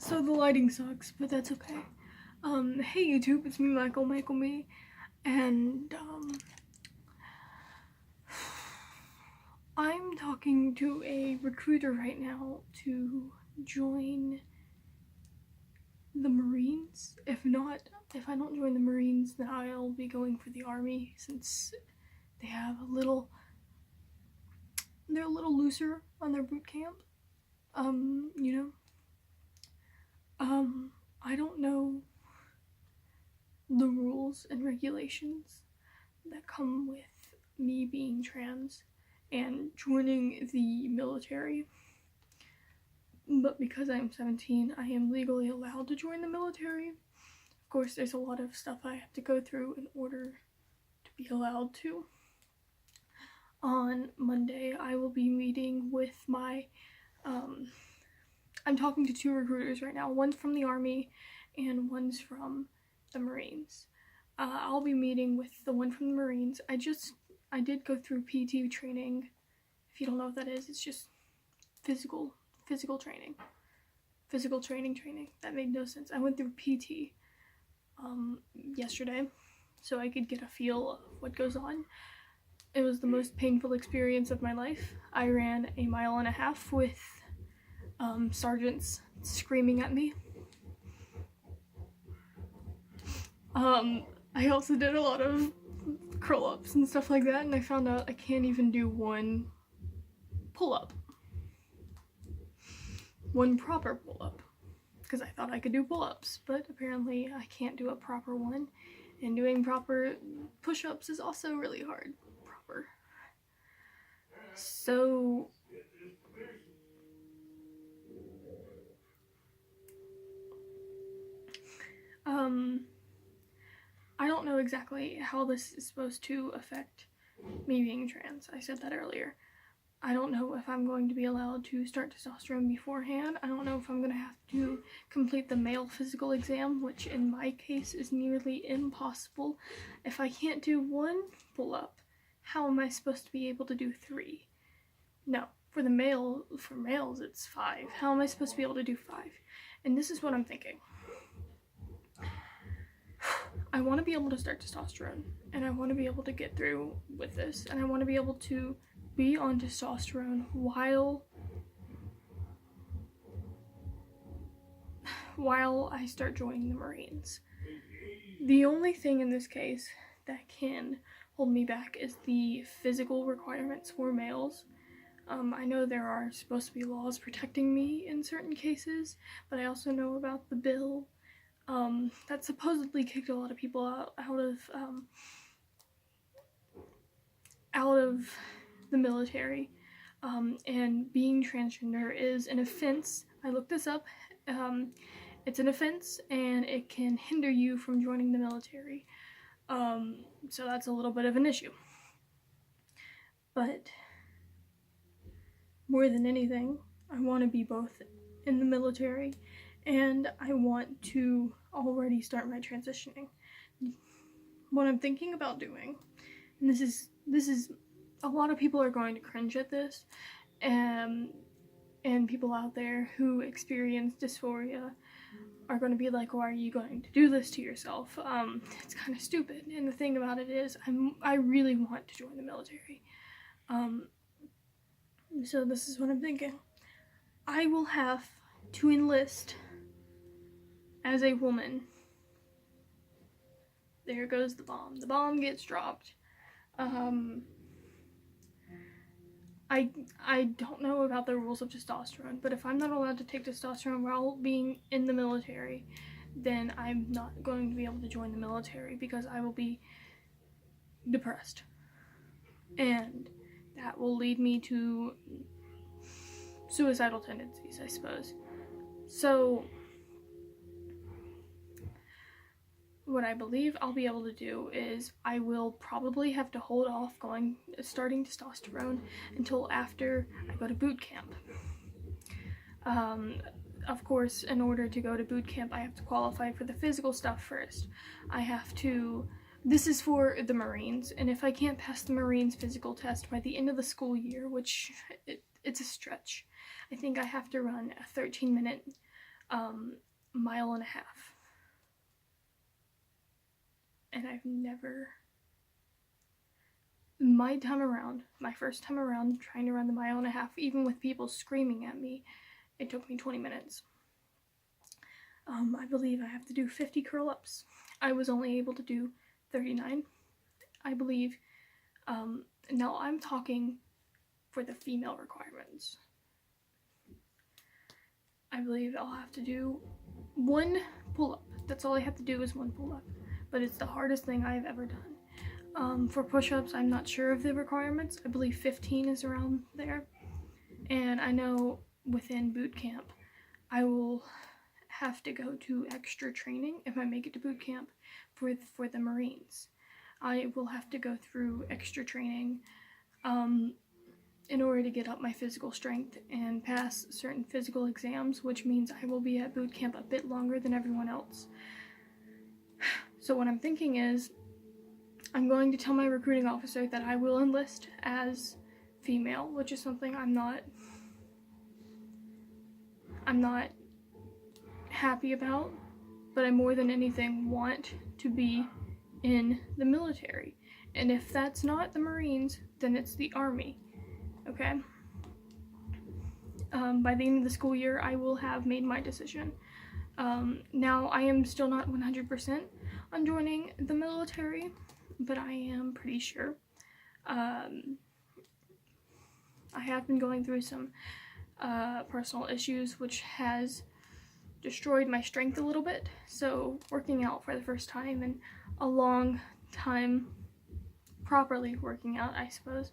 So the lighting sucks, but that's okay. Hey YouTube, it's me, Michael Me, and, I'm talking to a recruiter right now to join the Marines. If I don't join the Marines, then I'll be going for the Army, since they have they're a little looser on their boot camp. You know. I don't know the rules and regulations that come with me being trans and joining the military, but because I'm 17, I am legally allowed to join the military. Of course, there's a lot of stuff I have to go through in order to be allowed to. On Monday, I will be meeting with my, I'm talking to two recruiters right now. One's from the Army and one's from the Marines. I'll be meeting with the one from the Marines. I did go through PT training. If you don't know what that is, it's just physical training. Physical training. That made no sense. I went through PT yesterday so I could get a feel of what goes on. It was the most painful experience of my life. I ran a 1.5 miles with sergeants screaming at me. I also did a lot of curl-ups and stuff like that, and I found out I can't even do one pull-up. One proper pull-up. Because I thought I could do pull-ups, but apparently I can't do a proper one. And doing proper push-ups is also really hard. Proper. So I don't know exactly how this is supposed to affect me being trans. I said that earlier. I don't know if I'm going to be allowed to start testosterone beforehand. I don't know if I'm going to have to complete the male physical exam, which in my case is nearly impossible. If I can't do one pull-up, how am I supposed to be able to do 3? No, for males it's 5. How am I supposed to be able to do 5? And this is what I'm thinking. I want to be able to start testosterone, and I want to be able to get through with this, and I want to be able to be on testosterone while I start joining the Marines. The only thing in this case that can hold me back is the physical requirements for males. I know there are supposed to be laws protecting me in certain cases, but I also know about the bill that supposedly kicked a lot of people out of the military, and being transgender is an offense. I looked this up. It's an offense, and it can hinder you from joining the military. So that's a little bit of an issue. But more than anything, I want to be both in the military, and I want to already start my transitioning. What I'm thinking about doing, and this is a lot of people are going to cringe at this, and people out there who experience dysphoria are going to be like, why are you going to do this to yourself? It's kind of stupid. And the thing about it is, I really want to join the military. So this is what I'm thinking. I will have to enlist as a woman. There goes the bomb. The bomb gets dropped. I don't know about the rules of testosterone, but if I'm not allowed to take testosterone while being in the military, then I'm not going to be able to join the military because I will be depressed. And that will lead me to suicidal tendencies, I suppose. So what I believe I'll be able to do is I will probably have to hold off starting testosterone until after I go to boot camp. Of course, in order to go to boot camp, I have to qualify for the physical stuff first. This is for the Marines, and if I can't pass the Marines physical test by the end of the school year, which it's a stretch, I think I have to run a 13-minute mile and a half. And I've never, my first time around trying to run the mile and a half, even with people screaming at me, it took me 20 minutes. I believe I have to do 50 curl-ups. I was only able to do 39, I believe. Now I'm talking for the female requirements. I believe I'll have to do 1 pull-up. That's all I have to do is 1 pull-up. But it's the hardest thing I've ever done. For push-ups, I'm not sure of the requirements. I believe 15 is around there. And I know within boot camp, I will have to go to extra training if I make it to boot camp for the Marines. I will have to go through extra training in order to get up my physical strength and pass certain physical exams, which means I will be at boot camp a bit longer than everyone else. So what I'm thinking is, I'm going to tell my recruiting officer that I will enlist as female, which is something I'm not happy about, but I more than anything want to be in the military. And if that's not the Marines, then it's the Army, okay? By the end of the school year, I will have made my decision. Now, I am still not 100% on joining the military, but I am pretty sure. I have been going through some personal issues, which has destroyed my strength a little bit, so working out for the first time in a long time, properly working out, I suppose,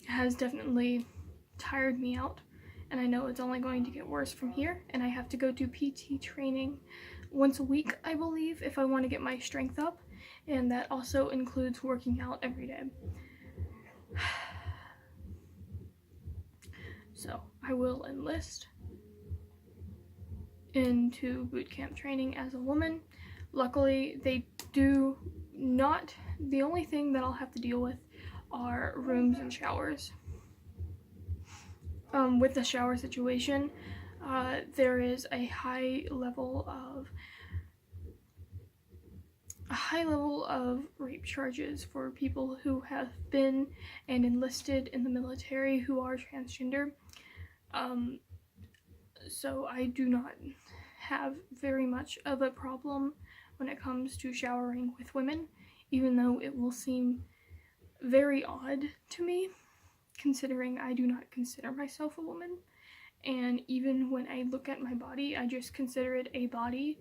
has definitely tired me out, and I know it's only going to get worse from here, and I have to go do PT training once a week, I believe, if I want to get my strength up, and that also includes working out every day. So I will enlist into boot camp training as a woman. Luckily, they do not, the only thing that I'll have to deal with are rooms and showers. With the shower situation, there is a high level of rape charges for people who have been and enlisted in the military who are transgender. So I do not have very much of a problem when it comes to showering with women, even though it will seem very odd to me, considering I do not consider myself a woman. And even when I look at my body, I just consider it a body.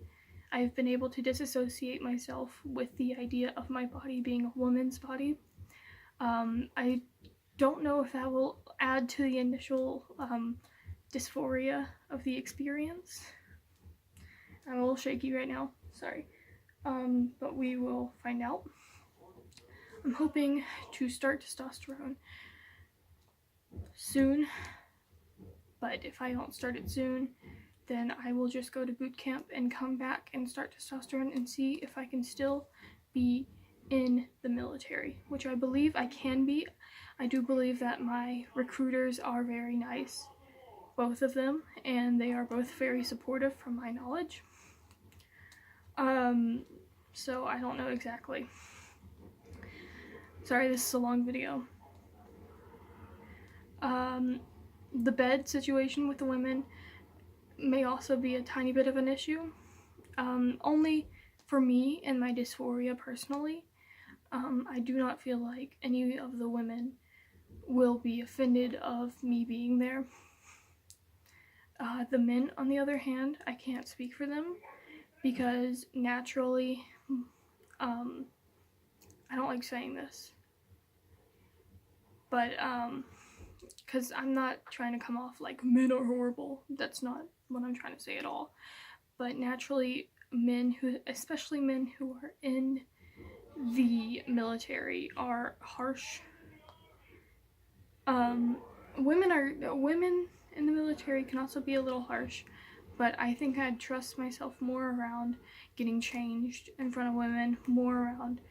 I've been able to disassociate myself with the idea of my body being a woman's body. I don't know if that will add to the initial dysphoria of the experience. I'm a little shaky right now, sorry. But we will find out. I'm hoping to start testosterone soon, but if I don't start it soon, then I will just go to boot camp and come back and start testosterone and see if I can still be in the military, which I believe I can be. I do believe that my recruiters are very nice, both of them, and they are both very supportive from my knowledge. So I don't know exactly. Sorry, this is a long video. The bed situation with the women may also be a tiny bit of an issue. Only for me and my dysphoria personally. I do not feel like any of the women will be offended of me being there. The men, on the other hand, I can't speak for them because naturally, I don't like saying this, but because I'm not trying to come off like men are horrible. That's not what I'm trying to say at all. But naturally, especially men who are in the military, are harsh. Women in the military can also be a little harsh, but I think I'd trust myself more around getting changed in front of women, more around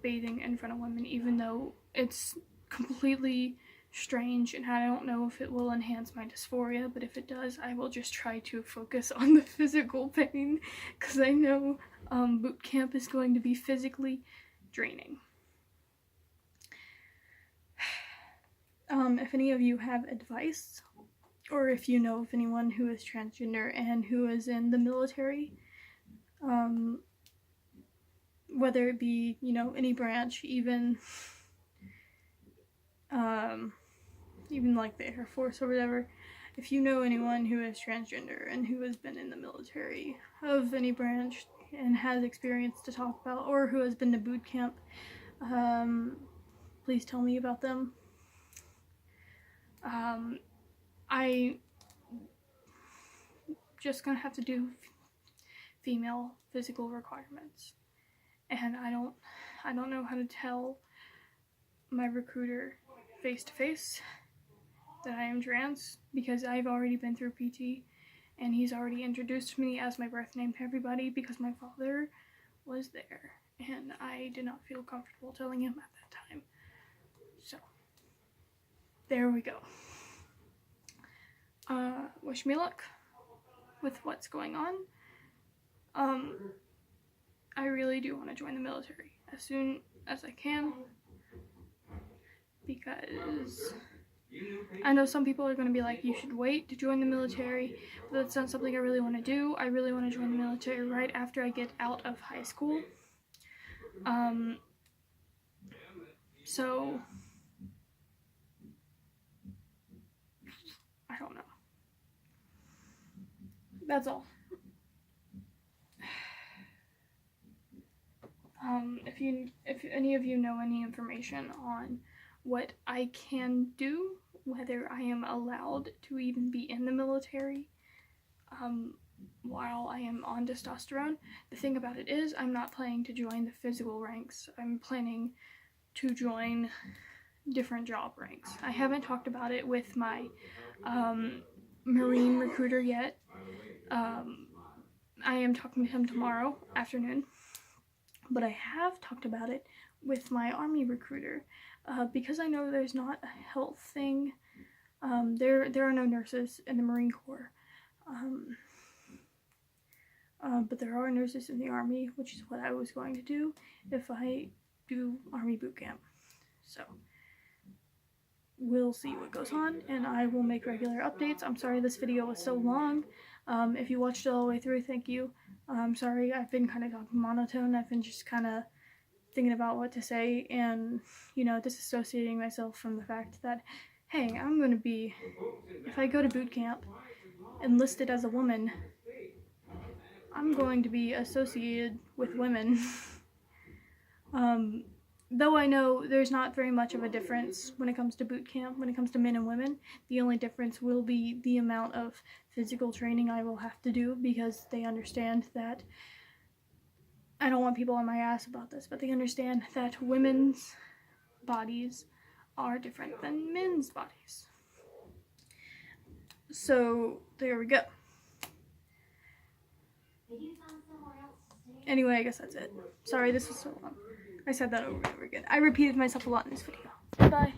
bathing in front of women, even though it's completely strange, and I don't know if it will enhance my dysphoria, but if it does, I will just try to focus on the physical pain, because I know boot camp is going to be physically draining. If any of you have advice, or if you know of anyone who is transgender and who is in the military, whether it be, you know, any branch, even like the Air Force or whatever, if you know anyone who is transgender and who has been in the military of any branch and has experience to talk about, or who has been to boot camp, please tell me about them. I just gonna have to do female physical requirements, and I don't know how to tell my recruiter face to face that I am trans, because I've already been through PT and he's already introduced me as my birth name to everybody because my father was there and I did not feel comfortable telling him at that time. So there we go. Wish me luck with what's going on. I really do want to join the military as soon as I can, because I know some people are going to be like, you should wait to join the military, but that's not something I really want to do. I really want to join the military right after I get out of high school. So I don't know. That's all. If any of you know any information on what I can do, whether I am allowed to even be in the military while I am on testosterone. The thing about it is, I'm not planning to join the physical ranks. I'm planning to join different job ranks. I haven't talked about it with my Marine recruiter yet. I am talking to him tomorrow afternoon, but I have talked about it with my Army recruiter, because I know there's not a health thing. There are no nurses in the Marine Corps, but there are nurses in the Army, which is what I was going to do if I do Army boot camp. So we'll see what goes on, and I will make regular updates. I'm sorry this video was so long. If you watched it all the way through, thank you. I'm sorry I've been kind of talking monotone. I've been just kind of thinking about what to say and, you know, disassociating myself from the fact that, hey, I'm going to be, if I go to boot camp enlisted as a woman, I'm going to be associated with women. Though I know there's not very much of a difference when it comes to boot camp, when it comes to men and women. The only difference will be the amount of physical training I will have to do, because they understand that, I don't want people on my ass about this, but they understand that women's bodies are different than men's bodies. So there we go. Anyway, I guess that's it. Sorry this was so long. I said that over and over again. I repeated myself a lot in this video. Bye.